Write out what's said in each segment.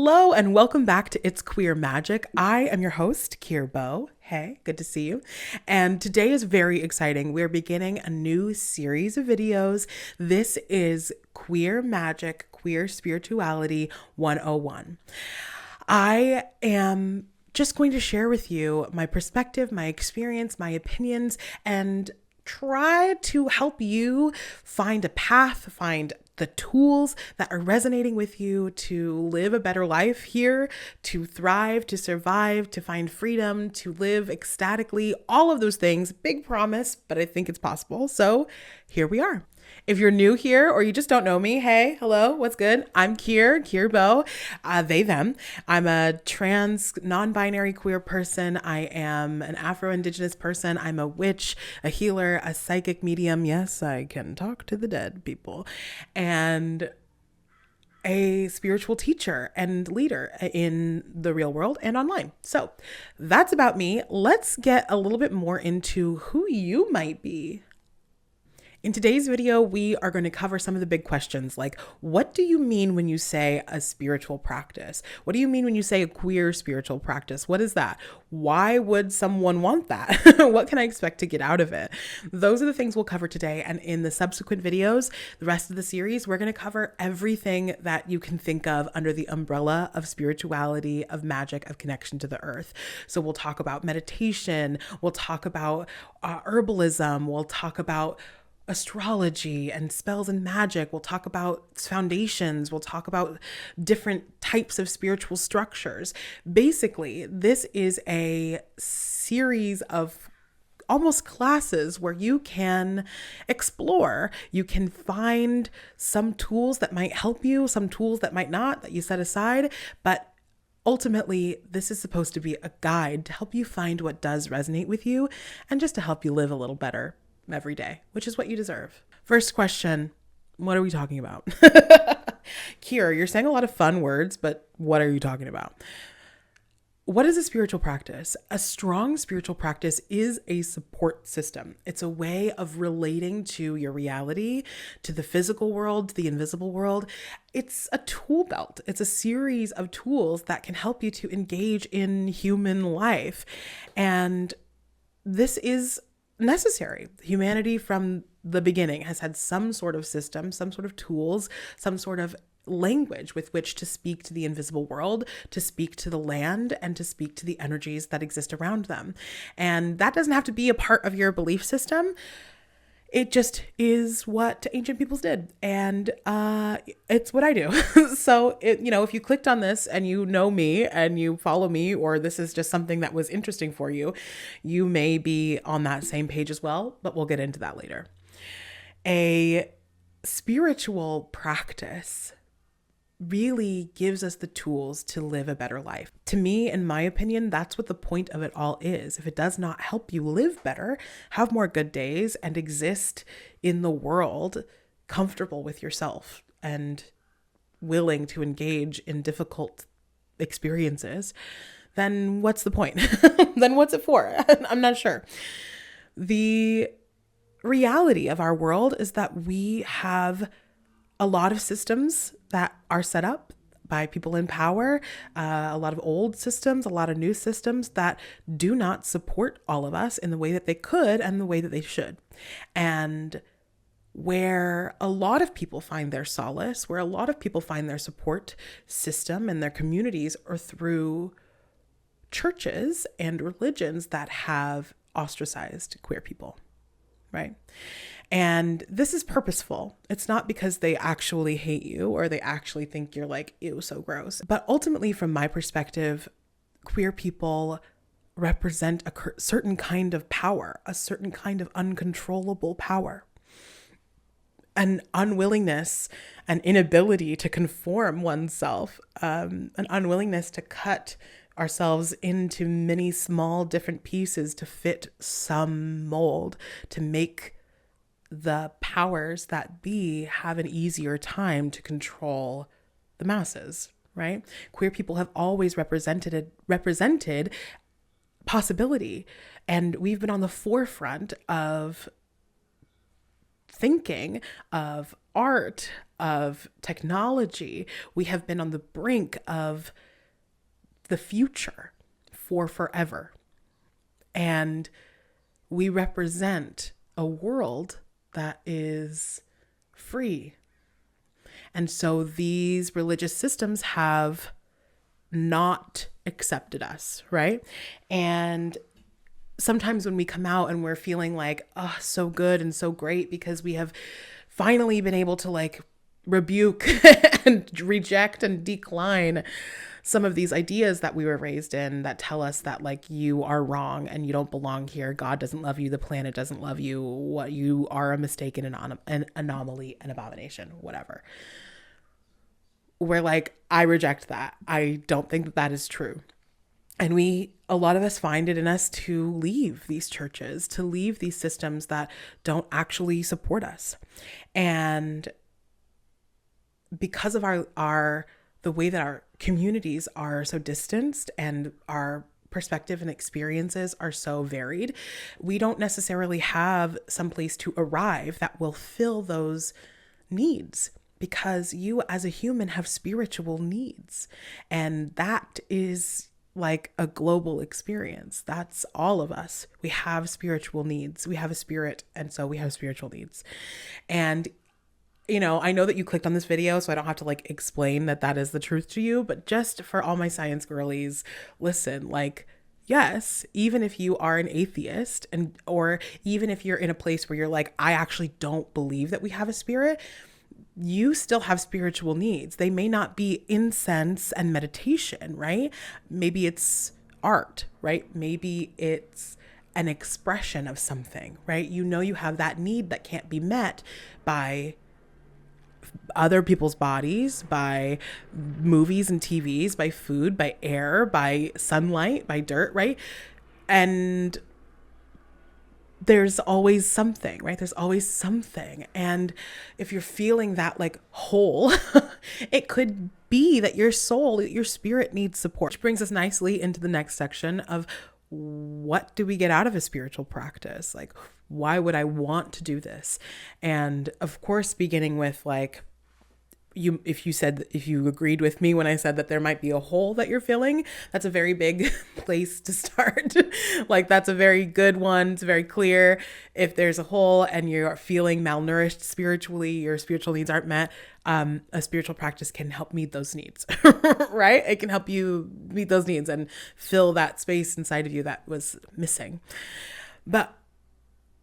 Hello and welcome back to It's Queer Magic. I am your host, Kier Bo. Hey, good to see you. And today is very exciting. We're beginning a new series of videos. This is Queer Magic, Queer Spirituality 101. I am just going to share with you my perspective, my experience, my opinions, and try to help you find a path, find the tools that are resonating with you to live a better life here, to thrive, to survive, to find freedom, to live ecstatically, all of those things. Big promise, but I think it's possible. So here we are. If you're new here or you just don't know me, hey, hello, what's good? I'm Kier Bo, they, them. I'm a trans, non-binary queer person. I am an Afro-Indigenous person. I'm a witch, a healer, a psychic medium. Yes, I can talk to the dead people. And a spiritual teacher and leader in the real world and online. So that's about me. Let's get a little bit more into who you might be. In today's video, we are going to cover some of the big questions like, what do you mean when you say a spiritual practice? What do you mean when you say a queer spiritual practice? What is that? Why would someone want that? What can I expect to get out of it? Those are the things we'll cover today. And in the subsequent videos, the rest of the series, we're going to cover everything that you can think of under the umbrella of spirituality, of magic, of connection to the earth. So we'll talk about meditation. We'll talk about herbalism. We'll talk about astrology and spells and magic. We'll talk about foundations. We'll talk about different types of spiritual structures. Basically, this is a series of almost classes where you can explore, you can find some tools that might help you, some tools that might not, that you set aside, but ultimately, this is supposed to be a guide to help you find what does resonate with you and just to help you live a little better every day, which is what you deserve. First question, what are we talking about? Kier, you're saying a lot of fun words, but what are you talking about? What is a spiritual practice? A strong spiritual practice is a support system. It's a way of relating to your reality, to the physical world, to the invisible world. It's a tool belt. It's a series of tools that can help you to engage in human life. And this is necessary. Humanity from the beginning has had some sort of system, some sort of tools, some sort of language with which to speak to the invisible world, to speak to the land, and to speak to the energies that exist around them. And that doesn't have to be a part of your belief system. It just is what ancient peoples did. And it's what I do. So, if you clicked on this and you know me and you follow me, or this is just something that was interesting for you, you may be on that same page as well, but we'll get into that later. A spiritual practice really gives us the tools to live a better life. To me, in my opinion, that's what the point of it all is. If it does not help you live better, have more good days, and exist in the world comfortable with yourself and willing to engage in difficult experiences, then what's the point? Then what's it for? I'm not sure. The reality of our world is that we have a lot of systems that are set up by people in power, a lot of old systems, a lot of new systems that do not support all of us in the way that they could and the way that they should. And where a lot of people find their solace, where a lot of people find their support system and their communities are through churches and religions that have ostracized queer people, right? And this is purposeful. It's not because they actually hate you or they actually think you're like, ew, so gross. But ultimately, from my perspective, queer people represent a certain kind of power, a certain kind of uncontrollable power. An unwillingness, an inability to conform oneself, an unwillingness to cut ourselves into many small different pieces to fit some mold, to make the powers that be have an easier time to control the masses, right? Queer people have always represented possibility, and we've been on the forefront of thinking, of art, of technology. We have been on the brink of the future for forever. And we represent a world that is free. And so these religious systems have not accepted us, right? And sometimes when we come out and we're feeling like, oh, so good and so great because we have finally been able to like rebuke and reject and decline some of these ideas that we were raised in that tell us that like you are wrong and you don't belong here. God doesn't love you. The planet doesn't love you. What you are a mistake and an anomaly, an abomination, whatever. We're like, I reject that. I don't think that that is true. And a lot of us find it in us to leave these churches, to leave these systems that don't actually support us. And because of the way that our communities are so distanced and our perspective and experiences are so varied, we don't necessarily have some place to arrive that will fill those needs. Because you as a human have spiritual needs. And that is like a global experience. That's all of us. We have spiritual needs. We have a spirit, and so we have spiritual needs. And, you know, I know that you clicked on this video, so I don't have to like explain that that is the truth to you, but just for all my science girlies, listen, like, yes, even if you are an atheist or even if you're in a place where you're like, I actually don't believe that we have a spirit, you still have spiritual needs. They may not be incense and meditation, right? Maybe it's art, right? Maybe it's an expression of something, right? You know, you have that need that can't be met by other people's bodies, by movies and TVs, by food, by air, by sunlight, by dirt, right? And there's always something, right? There's always something. And if you're feeling that like hole, it could be that your soul, your spirit needs support. Which brings us nicely into the next section of what do we get out of a spiritual practice? Like, why would I want to do this? And of course, beginning with like, if you agreed with me when I said that there might be a hole that you're filling, that's a very big place to start. Like, that's a very good one. It's very clear. If there's a hole and you're feeling malnourished spiritually, your spiritual needs aren't met, a spiritual practice can help meet those needs, right? It can help you meet those needs and fill that space inside of you that was missing. But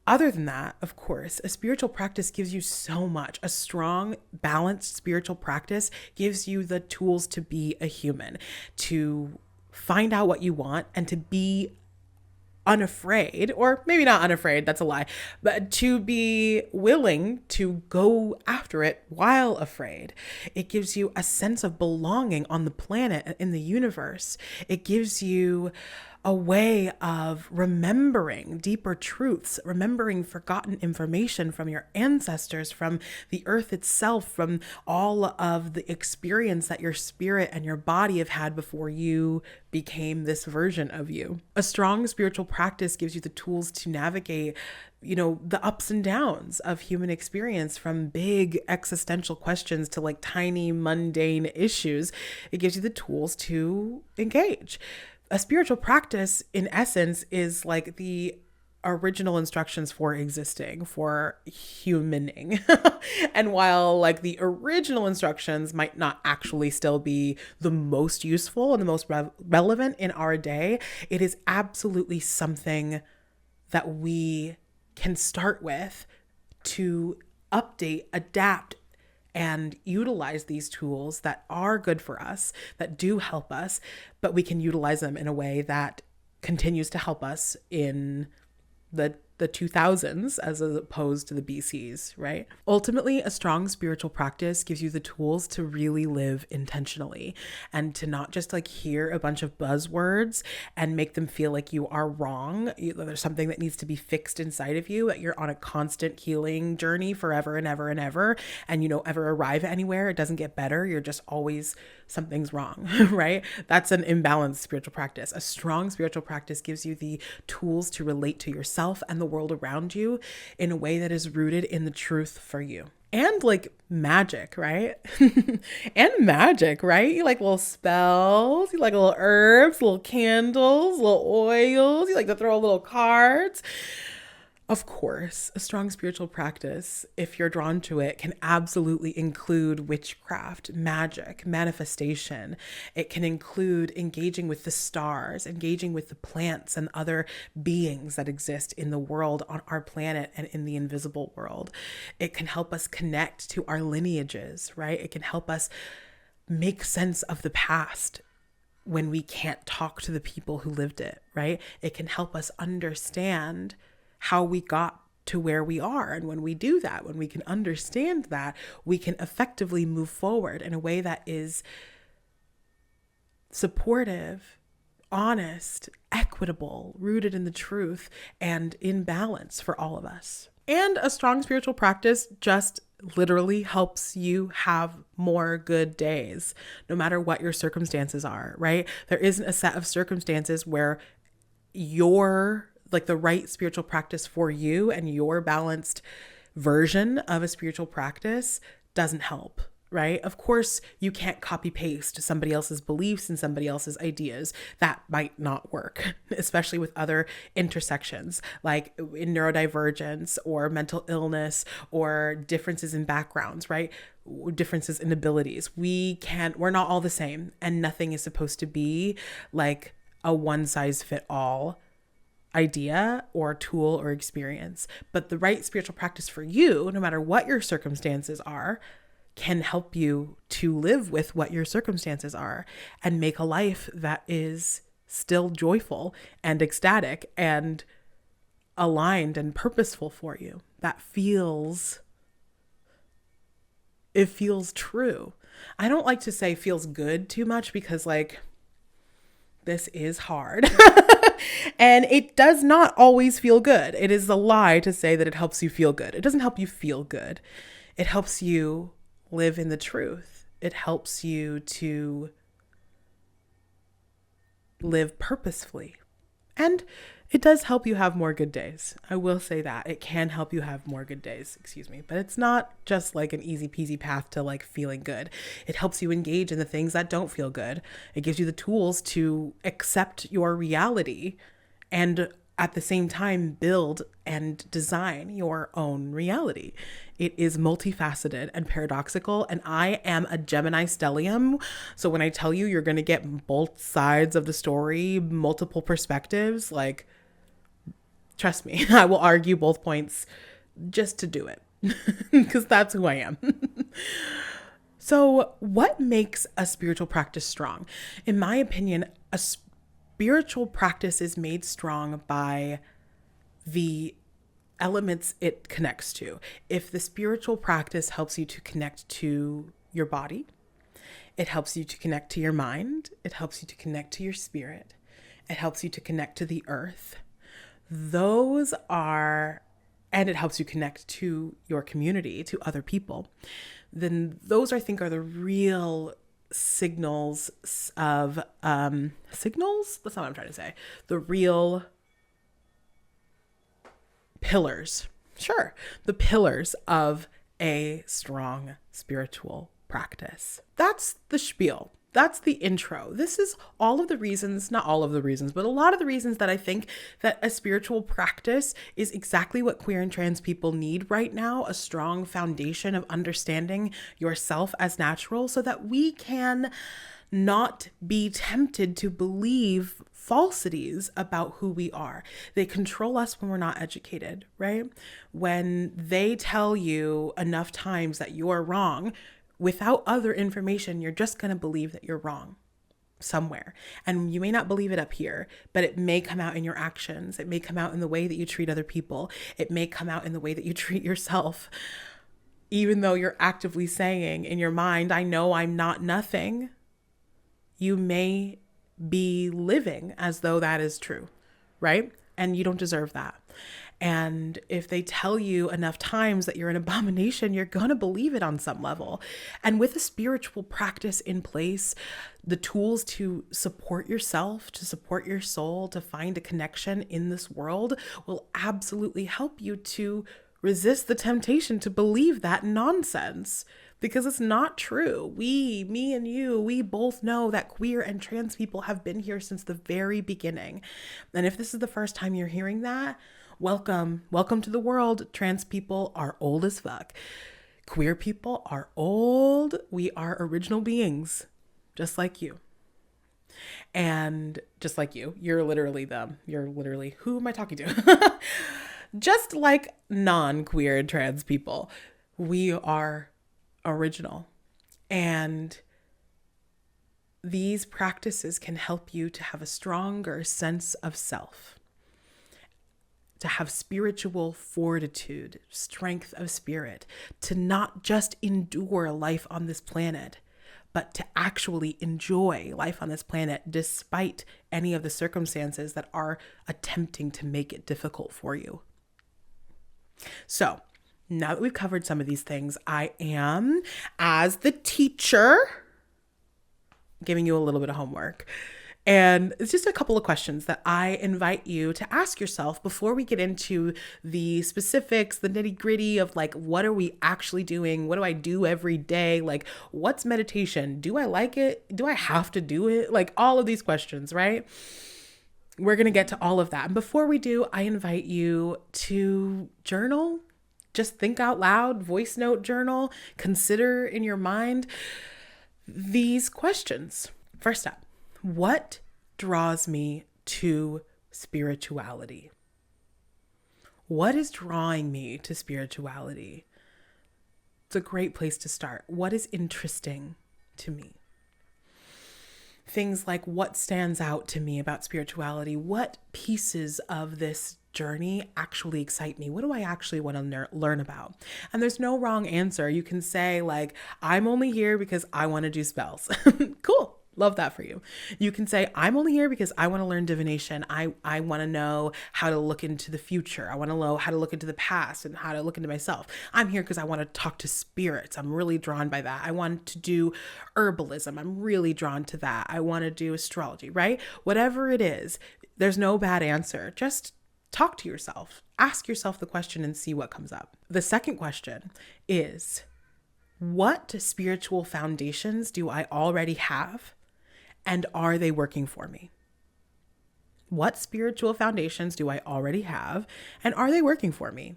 other than that, of course, a spiritual practice gives you so much. A strong, balanced spiritual practice gives you the tools to be a human, to find out what you want and to be unafraid, or maybe not unafraid, that's a lie, but to be willing to go after it while afraid. It gives you a sense of belonging on the planet and in the universe. It gives you a way of remembering deeper truths, remembering forgotten information from your ancestors, from the earth itself, from all of the experience that your spirit and your body have had before you became this version of you. A strong spiritual practice gives you the tools to navigate, you know, the ups and downs of human experience, from big existential questions to like tiny mundane issues. It gives you the tools to engage. A spiritual practice, in essence, is like the original instructions for existing, for humaning. And while like the original instructions might not actually still be the most useful and the most relevant in our day, it is absolutely something that we can start with to update, adapt, and utilize these tools that are good for us, that do help us, but we can utilize them in a way that continues to help us in the 2000s as opposed to the BCs, right? Ultimately, a strong spiritual practice gives you the tools to really live intentionally and to not just like hear a bunch of buzzwords and make them feel like you are wrong. There's something that needs to be fixed inside of you, that you're on a constant healing journey forever and ever and ever, and you don't ever arrive anywhere. It doesn't get better. You're just always, something's wrong, right? That's an imbalanced spiritual practice. A strong spiritual practice gives you the tools to relate to yourself and the world around you in a way that is rooted in the truth for you. And like magic, right? And magic, right? You like little spells, you like little herbs, little candles, little oils, you like to throw little cards. Of course, a strong spiritual practice, if you're drawn to it, can absolutely include witchcraft, magic, manifestation. It can include engaging with the stars, engaging with the plants and other beings that exist in the world, on our planet, and in the invisible world. It can help us connect to our lineages, right? It can help us make sense of the past when we can't talk to the people who lived it, right? It can help us understand how we got to where we are. And when we do that, when we can understand that, we can effectively move forward in a way that is supportive, honest, equitable, rooted in the truth, and in balance for all of us. And a strong spiritual practice just literally helps you have more good days, no matter what your circumstances are, right? There isn't a set of circumstances where the right spiritual practice for you and your balanced version of a spiritual practice doesn't help, right? Of course, you can't copy paste somebody else's beliefs and somebody else's ideas. That might not work, especially with other intersections like in neurodivergence or mental illness or differences in backgrounds, right? Differences in abilities. We're not all the same, and nothing is supposed to be like a one size fit all idea or tool or experience. But the right spiritual practice for you, no matter what your circumstances are, can help you to live with what your circumstances are and make a life that is still joyful and ecstatic and aligned and purposeful for you. It feels true. I don't like to say feels good too much because this is hard. And it does not always feel good. It is a lie to say that it helps you feel good. It doesn't help you feel good. It helps you live in the truth. It helps you to live purposefully. And it does help you have more good days. I will say that. It can help you have more good days, but it's not just like an easy peasy path to feeling good. It helps you engage in the things that don't feel good. It gives you the tools to accept your reality and at the same time build and design your own reality. It is multifaceted and paradoxical, and I am a Gemini stellium. So when I tell you you're going to get both sides of the story, multiple perspectives, trust me, I will argue both points just to do it because that's who I am. So what makes a spiritual practice strong? In my opinion, a spiritual practice is made strong by the elements it connects to. If the spiritual practice helps you to connect to your body, it helps you to connect to your mind, it helps you to connect to your spirit, it helps you to connect to the earth. And it helps you connect to your community, to other people. Then those I think are the real signals of, signals? That's not what I'm trying to say. The real pillars. Sure. The pillars of a strong spiritual practice. That's the spiel. That's the intro. This is all of the reasons, not all of the reasons, but a lot of the reasons that I think that a spiritual practice is exactly what queer and trans people need right now, a strong foundation of understanding yourself as natural so that we can not be tempted to believe falsities about who we are. They control us when we're not educated, right? When they tell you enough times that you're wrong, without other information, you're just going to believe that you're wrong somewhere. And you may not believe it up here, but it may come out in your actions. It may come out in the way that you treat other people. It may come out in the way that you treat yourself. Even though you're actively saying in your mind, I know I'm not nothing, you may be living as though that is true, right? And you don't deserve that. And if they tell you enough times that you're an abomination, you're going to believe it on some level. And with a spiritual practice in place, the tools to support yourself, to support your soul, to find a connection in this world will absolutely help you to resist the temptation to believe that nonsense, because it's not true. Me and you, we both know that queer and trans people have been here since the very beginning. And if this is the first time you're hearing that, welcome. Welcome to the world. Trans people are old as fuck. Queer people are old. We are original beings, just like you. And just like you, you're literally them. You're literally, who am I talking to? Just like non-queer trans people, we are original. And these practices can help you to have a stronger sense of self, to have spiritual fortitude, strength of spirit, to not just endure life on this planet, but to actually enjoy life on this planet despite any of the circumstances that are attempting to make it difficult for you. So now that we've covered some of these things, I am, as the teacher, giving you a little bit of homework. And it's just a couple of questions that I invite you to ask yourself before we get into the specifics, the nitty gritty of like, what are we actually doing? What do I do every day? Like, what's meditation? Do I like it? Do I have to do it? Like all of these questions, right? We're going to get to all of that. And before we do, I invite you to journal. Just think out loud, voice note journal, consider in your mind these questions. First up, what draws me to spirituality? What is drawing me to spirituality? It's a great place to start. What is interesting to me? Things like what stands out to me about spirituality? What pieces of this journey actually excite me? What do I actually want to learn about? And there's no wrong answer. You can say like, I'm only here because I want to do spells. Cool. Love that for you. You can say, I'm only here because I want to learn divination. I want to know how to look into the future. I want to know how to look into the past and how to look into myself. I'm here because I want to talk to spirits. I'm really drawn by that. I want to do herbalism. I'm really drawn to that. I want to do astrology, right? Whatever it is, there's no bad answer. Just talk to yourself. Ask yourself the question and see what comes up. The second question is, what spiritual foundations do I already have? And are they working for me? What spiritual foundations do I already have? And are they working for me?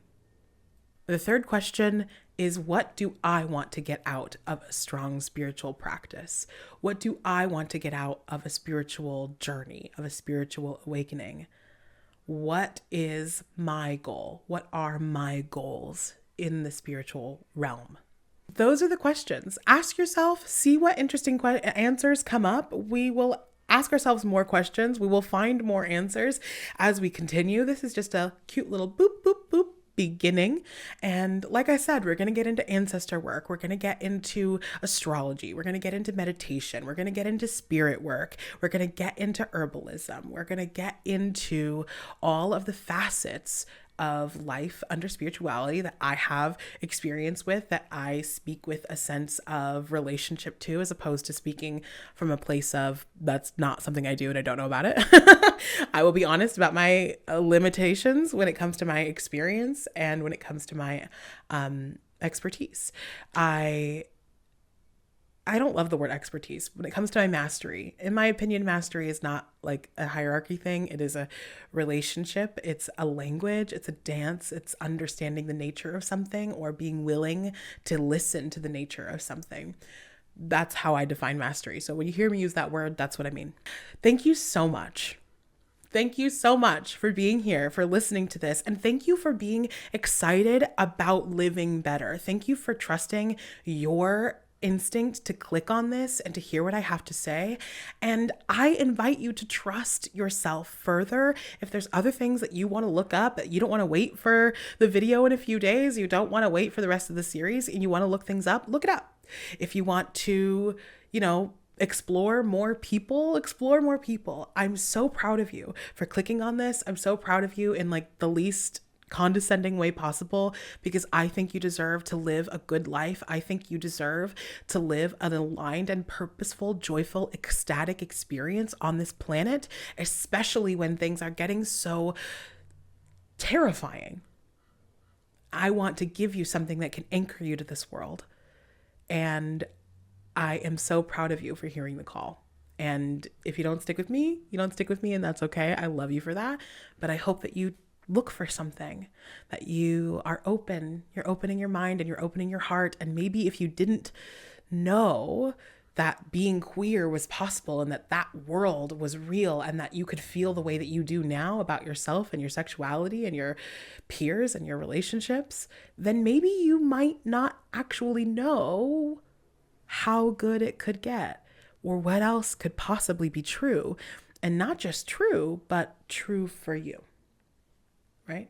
The third question is, what do I want to get out of a strong spiritual practice? What do I want to get out of a spiritual journey, of a spiritual awakening? What is my goal? What are my goals in the spiritual realm? Those are the questions. Ask yourself, see what interesting answers come up. We will ask ourselves more questions. We will find more answers as we continue. This is just a cute little boop, boop, boop beginning. And like I said, we're going to get into ancestor work. We're going to get into astrology. We're going to get into meditation. We're going to get into spirit work. We're going to get into herbalism. We're going to get into all of the facets of life under spirituality that I have experience with, that I speak with a sense of relationship to, as opposed to speaking from a place of that's not something I do and I don't know about it. I will be honest about my limitations when it comes to my experience and when it comes to my expertise. I don't love the word expertise when it comes to my mastery. In my opinion, mastery is not like a hierarchy thing. It is a relationship. It's a language. It's a dance. It's understanding the nature of something or being willing to listen to the nature of something. That's how I define mastery. So when you hear me use that word, that's what I mean. Thank you so much. Thank you so much for being here, for listening to this, and thank you for being excited about living better. Thank you for trusting your instinct to click on this and to hear what I have to say. And I invite you to trust yourself further. If there's other things that you want to look up, that you don't want to wait for the video in a few days, you don't want to wait for the rest of the series, and you want to look things up, look it up. If you want to, explore more people. I'm so proud of you for clicking on this. I'm so proud of you in like the least condescending way possible, because I think you deserve to live a good life. I think you deserve to live an aligned and purposeful, joyful, ecstatic experience on this planet, especially when things are getting so terrifying. I want to give you something that can anchor you to this world. And I am so proud of you for hearing the call. And if you don't stick with me, you don't stick with me, and that's okay. I love you for that. But I hope that you look for something, that you are open. You're opening your mind and you're opening your heart. And maybe if you didn't know that being queer was possible and that that world was real and that you could feel the way that you do now about yourself and your sexuality and your peers and your relationships, then maybe you might not actually know how good it could get or what else could possibly be true. And not just true, but true for you. Right?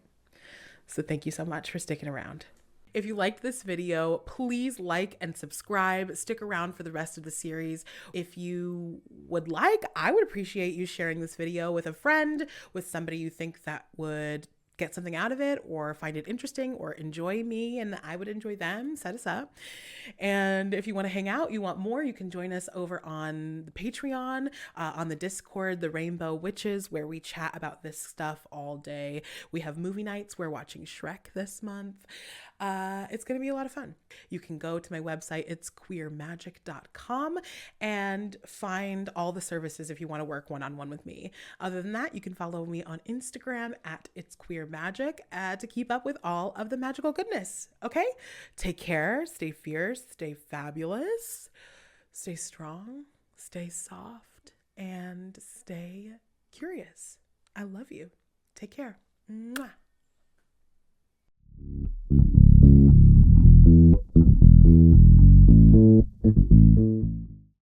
So thank you so much for sticking around. If you liked this video, please like and subscribe. Stick around for the rest of the series. If you would like, I would appreciate you sharing this video with a friend, with somebody you think that would get something out of it or find it interesting or enjoy me and I would enjoy them. Set us up. And if you want to hang out, you want more, you can join us over on the Patreon, on the Discord, the Rainbow Witches, where we chat about this stuff all day. We have movie nights. We're watching Shrek this month. It's going to be a lot of fun. You can go to my website, it's queermagic.com, and find all the services if you want to work one-on-one with me. Other than that, you can follow me on Instagram at It's Queer Magic to keep up with all of the magical goodness. Okay? Take care, stay fierce, stay fabulous, stay strong, stay soft, and stay curious. I love you. Take care. Mwah.